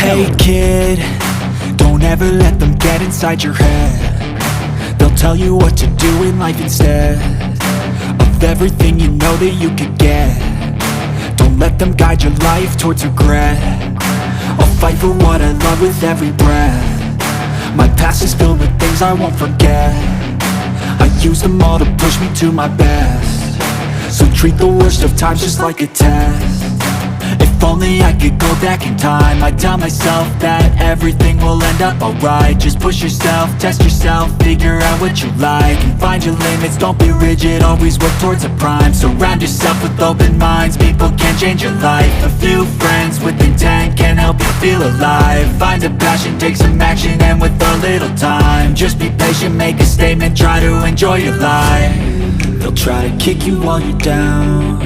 Hey kid, don't ever let them get inside your head. They'll tell you what to do in life instead of everything you know that you could get. Don't let them guide your life towards regret. I'll fight for what I love with every breath. My past is filled with things I won't forget. I use them all to push me to my best. So treat the worst of times just like a test. If only I could go back in time, I'd tell myself that everything will end up alright. Just push yourself, test yourself, figure out what you like, and find your limits, don't be rigid, always work towards a prime. Surround yourself with open minds, people can change your life. A few friends with intent can help you feel alive. Find a passion, take some action, and with a little time, just be patient, make a statement, try to enjoy your life. They'll try to kick you while you're down.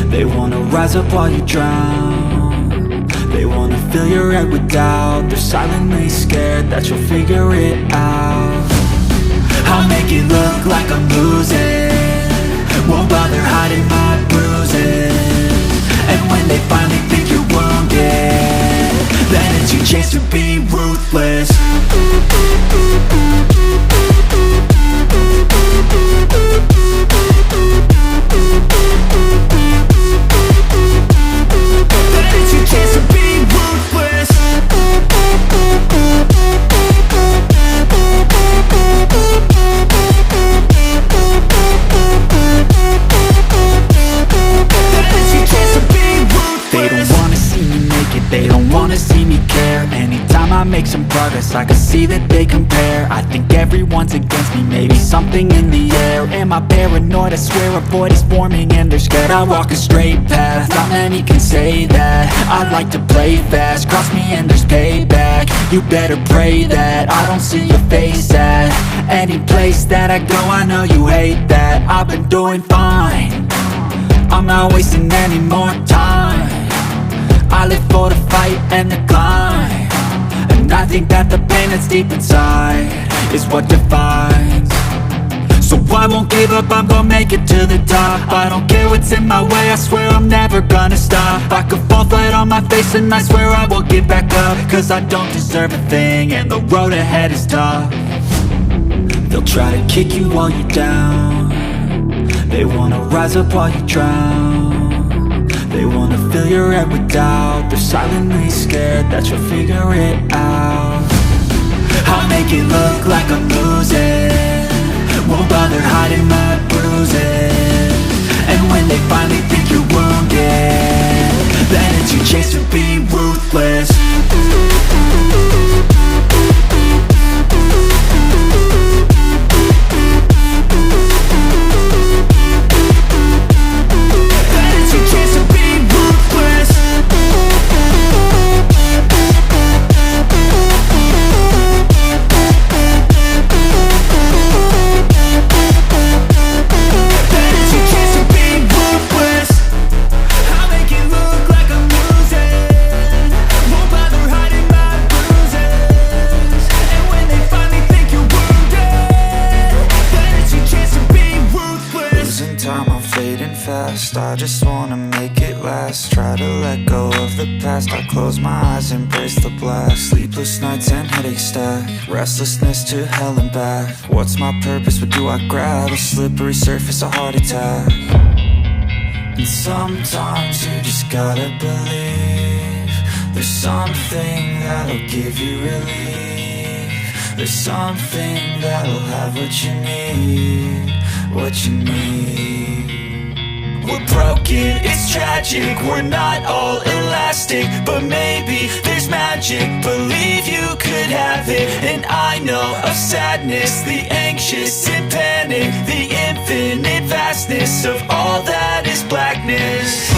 They wanna rise up while you drown. They wanna fill your head with doubt. They're silently scared that you'll figure it out. I'll make it look like I'm losing, won't bother hiding my bruises. And when they finally think you're wounded, then it's your chance to be ruthless. They don't wanna see me care. Anytime I make some progress, I can see that they compare. I think everyone's against me, maybe something in the air. Am I paranoid? I swear a void is forming and they're scared. I walk a straight path, not many can say that. I like to play fast, cross me and there's payback. You better pray that I don't see your face at any place that I go. I know you hate that. I've been doing fine, I'm not wasting any more time. I live for the fight and the climb, and I think that the pain that's deep inside is what defines. So I won't give up, I'm gonna make it to the top. I don't care what's in my way, I swear I'm never gonna stop. I could fall flat on my face and I swear I will get back up, cause I don't deserve a thing and the road ahead is tough. They'll try to kick you while you're down. They wanna rise up while you drown. They wanna fill your head with doubt. They're silently scared that you'll figure it out. I'll make it look like I'm losing, won't bother hiding my bruises. And when they finally think you're wounded, then it's your chance to be ruthless. I just wanna make it last. Try to let go of the past. I close my eyes, embrace the blast. Sleepless nights and headaches stack. Restlessness to hell and back. What's my purpose? What do I grab? A slippery surface, a heart attack. And sometimes you just gotta believe there's something that'll give you relief. There's something that'll have what you need. What you need. We're broken, it's tragic, we're not all elastic, but maybe there's magic, believe you could have it. And I know of sadness, the anxious and panic, the infinite vastness of all that is blackness.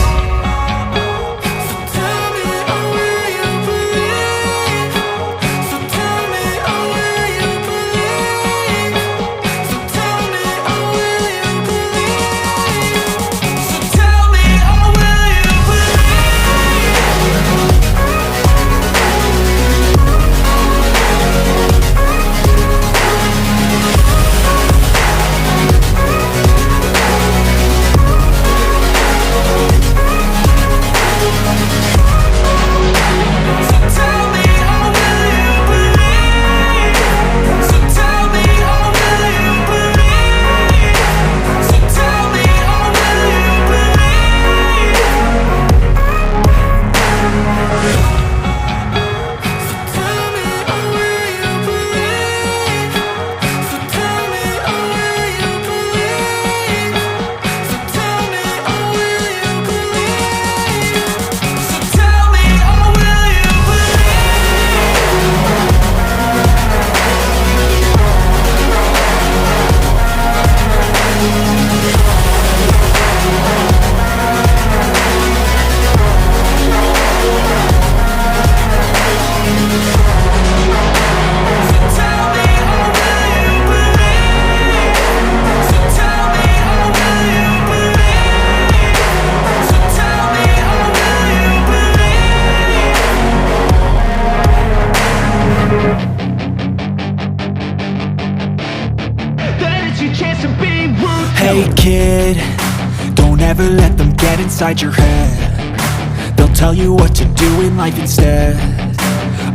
get inside your head. They'll tell you what to do in life instead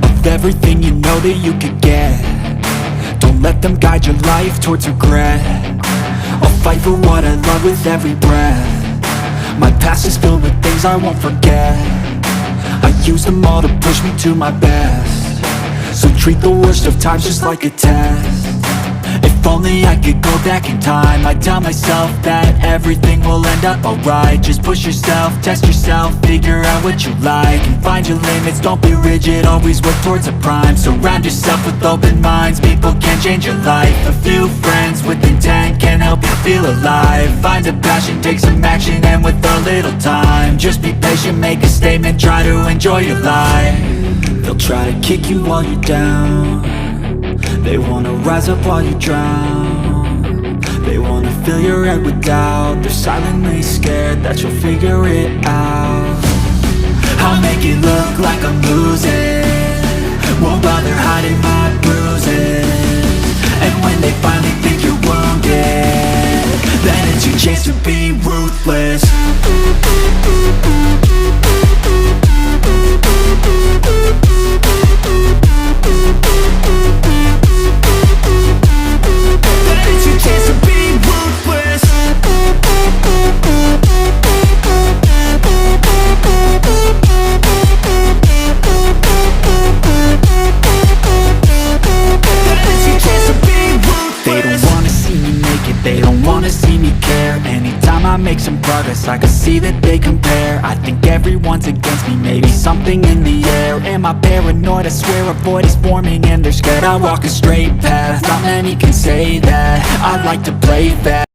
of everything you know that you could get. Don't let them guide your life towards regret. I'll fight for what I love with every breath. My past is filled with things I won't forget. I use them all to push me to my best. So treat the worst of times just like a test. If only I could go back in time, I'd tell myself that everything will end up alright. Just push yourself, test yourself, figure out what you like, and find your limits, don't be rigid, always work towards a prime. Surround yourself with open minds, people can change your life. A few friends with intent can help you feel alive. Find a passion, take some action, and with a little time, just be patient, make a statement, try to enjoy your life. They'll try to kick you while you're down. They wanna rise up while you drown. They wanna fill your head with doubt. They're silently scared that you'll figure it out. I'll make it look like I'm losing, won't bother hiding my bruises. And when they finally think you're wounded, then it's your chance to be ruthless. Make some progress, I can see that they compare. I think everyone's against me, maybe something in the air. Am I paranoid? I swear a void is forming and they're scared. I walk a straight path, not many can say that. I like to play fast.